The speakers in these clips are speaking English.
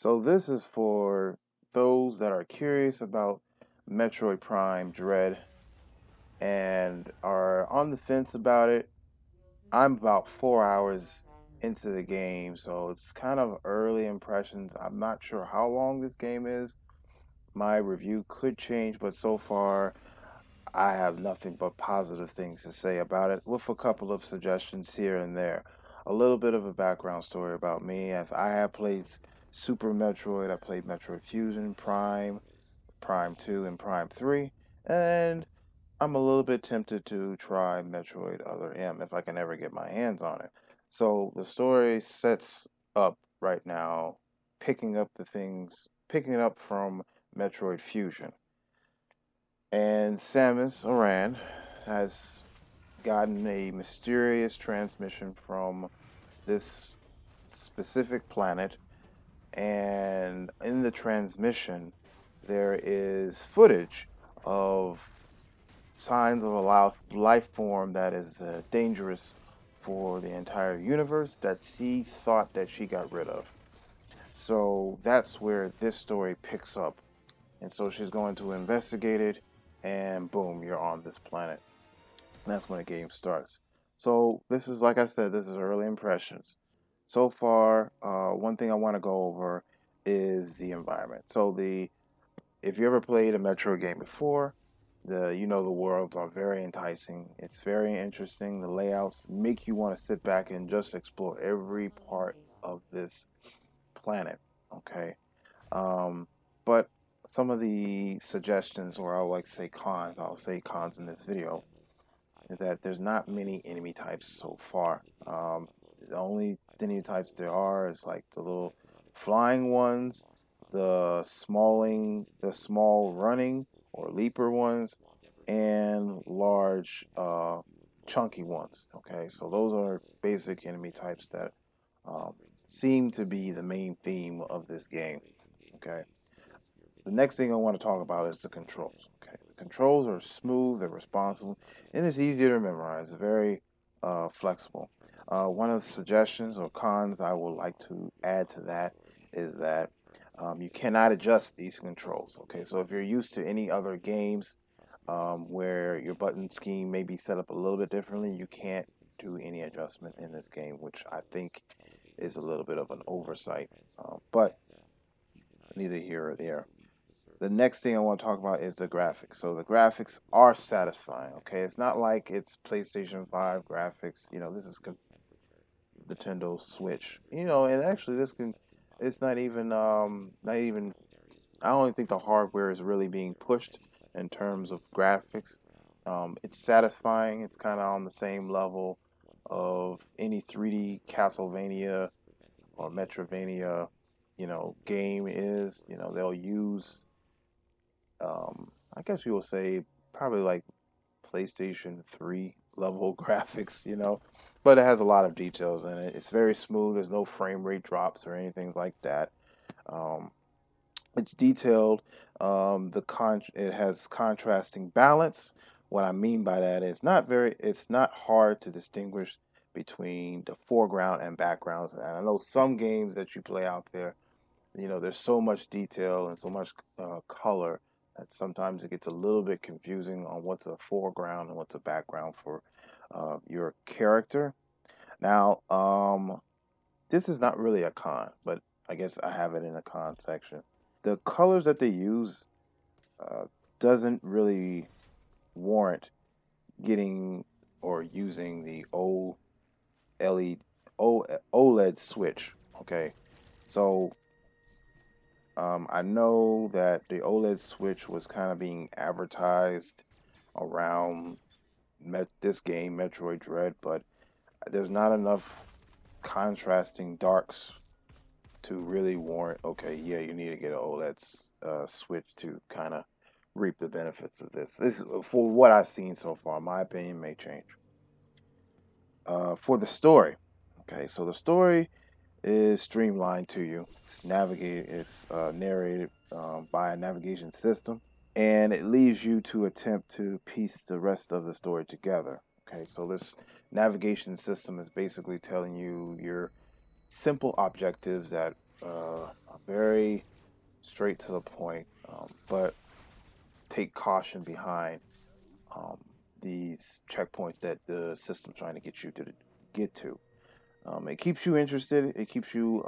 So this is for those that are curious about Metroid Prime Dread and are on the fence about it. I'm about 4 hours into the game, so it's kind of early impressions. I'm not sure how long this game is. My review could change, but so far I have nothing but positive things to say about it, with a couple of suggestions here and there. A little bit of a background story about me, as I have played Super Metroid, I played Metroid Fusion, Prime, Prime 2, and Prime 3, and I'm a little bit tempted to try Metroid Other M if I can ever get my hands on it. So the story sets up right now, picking it up from Metroid Fusion. And Samus Aran has gotten a mysterious transmission from this specific planet, and in the transmission, there is footage of signs of a life form that is dangerous for the entire universe that she thought that she got rid of. So that's where this story picks up. And so she's going to investigate it, and boom, you're on this planet. And that's when the game starts. So this is, like I said, this is early impressions. So far, one thing I want to go over is the environment. So the if you ever played a Metro game before, the worlds are very enticing. It's very interesting. The layouts make you want to sit back and just explore every part of this planet. Okay, um, but some of the suggestions, or I like to say cons, I'll say cons in this video, is that there's not many enemy types so far. The only enemy types there are is like the little flying ones, the small running or leaper ones, and large, chunky ones. Okay, so those are basic enemy types that um, seem to be the main theme of this game. Okay, the next thing I want to talk about is the controls. Okay, the controls are smooth, they're responsive, and it's easier to memorize. It's very flexible. One of the suggestions or cons I would like to add to that is that you cannot adjust these controls. Okay, so if you're used to any other games where your button scheme may be set up a little bit differently, you can't do any adjustment in this game, which I think is a little bit of an oversight. But neither here or there. The next thing I want to talk about is the graphics. So the graphics are satisfying. Okay, it's not like it's PlayStation 5 graphics. This is Nintendo Switch. And actually, this can. It's not even. I don't think the hardware is really being pushed in terms of graphics. It's satisfying. It's kind of on the same level of any 3D Castlevania or Metrovania, game is. They'll use I guess you will say probably like PlayStation 3 level graphics, but it has a lot of details in it. It's very smooth. There's no frame rate drops or anything like that. Um, it's detailed. It has contrasting balance. What I mean by that is it's not hard to distinguish between the foreground and backgrounds. And I know some games that you play out there, there's so much detail and so much color that sometimes it gets a little bit confusing on what's a foreground and what's a background for your character. Now, this is not really a con, but I guess I have it in the con section. The colors that they use uh, doesn't really warrant getting or using the OLED switch. Okay, so I know that the OLED Switch was kind of being advertised around this game, Metroid Dread, but there's not enough contrasting darks to really warrant, okay, yeah, you need to get an OLED Switch to kind of reap the benefits of this. This is for what I've seen so far. My opinion may change. For the story, okay, so the story is streamlined to you. It's narrated by a navigation system, and it leaves you to attempt to piece the rest of the story together. Okay, so this navigation system is basically telling you your simple objectives that very straight to the point, but take caution behind um, these checkpoints that the system's trying to get you to get to. It keeps you interested. It keeps you.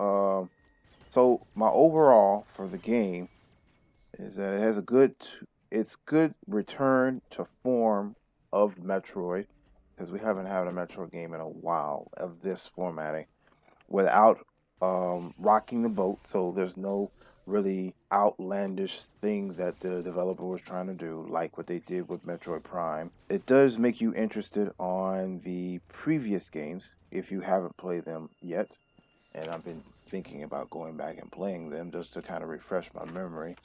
So my overall for the game is that it has a good. It's good return to form of Metroid because we haven't had a Metroid game in a while of this formatting without rocking the boat. So there's no really outlandish things that the developer was trying to do, like what they did with Metroid Prime. It does make you interested on the previous games if you haven't played them yet. And I've been thinking about going back and playing them just to kind of refresh my memory.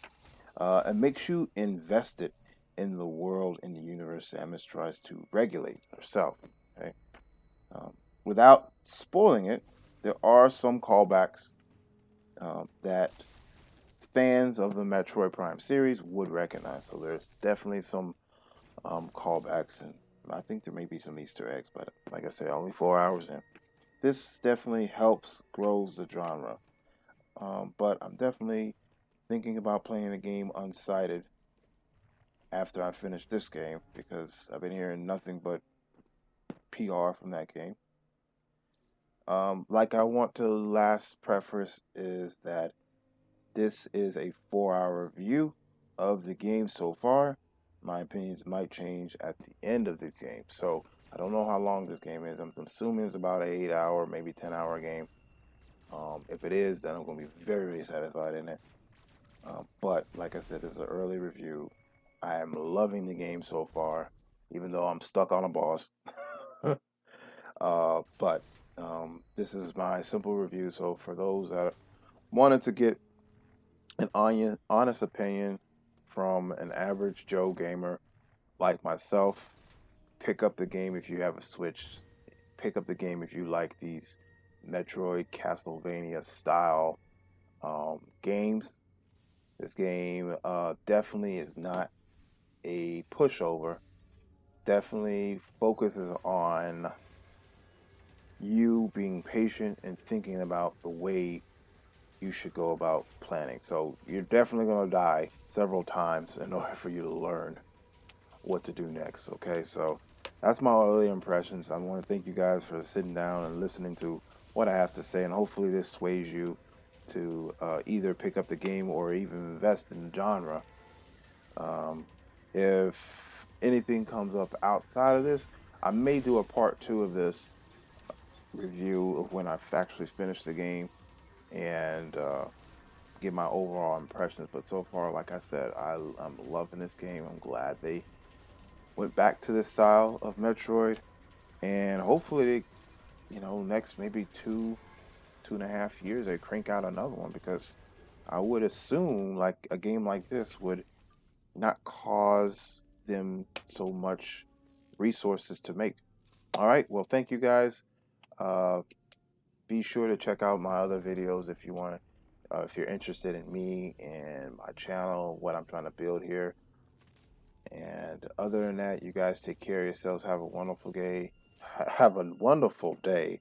It makes you invested in the world, in the universe Samus tries to regulate herself. Okay? Um, Without spoiling it, there are some callbacks that fans of the Metroid Prime series would recognize. So there's definitely some callbacks, and I think there may be some Easter eggs, but like I said, only 4 hours in. This definitely helps grows the genre. But I'm definitely thinking about playing the game unsighted after I finish this game because I've been hearing nothing but PR from that game. Like I want to last preface is that this is a 4 hour review of the game so far. My opinions might change at the end of this game. So I don't know how long this game is. I'm assuming it's about an 8 hour, maybe 10 hour game. If it is, then I'm going to be very, very satisfied in it. But like I said, this is an early review. I am loving the game so far, even though I'm stuck on a boss. But this is my simple review. So for those that wanted to get an honest opinion from an average Joe gamer like myself, pick up the game if you have a Switch. Pick up the game if you like these Metroid Castlevania style games. This game definitely is not a pushover. Definitely focuses on you being patient and thinking about the way you should go about planning. So you're definitely going to die several times in order for you to learn what to do next. Okay, so that's my early impressions. I want to thank you guys for sitting down and listening to what I have to say, and hopefully this sways you to either pick up the game or even invest in the genre. Um, if anything comes up outside of this, I may do a part two of this review of when I've actually finished the game and get my overall impressions. But so far, like I said, I'm loving this game. I'm glad they went back to this style of Metroid, and hopefully, next maybe 2.5 years, they crank out another one because I would assume like a game like this would not cause them so much resources to make. All right, well, thank you guys. Uh, be sure to check out my other videos if you want to, if you're interested in me and my channel, what I'm trying to build here. And other than that, you guys take care of yourselves. Have a wonderful day. Have a wonderful day.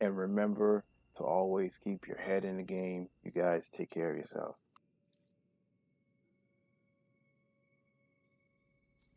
And remember to always keep your head in the game. You guys take care of yourselves.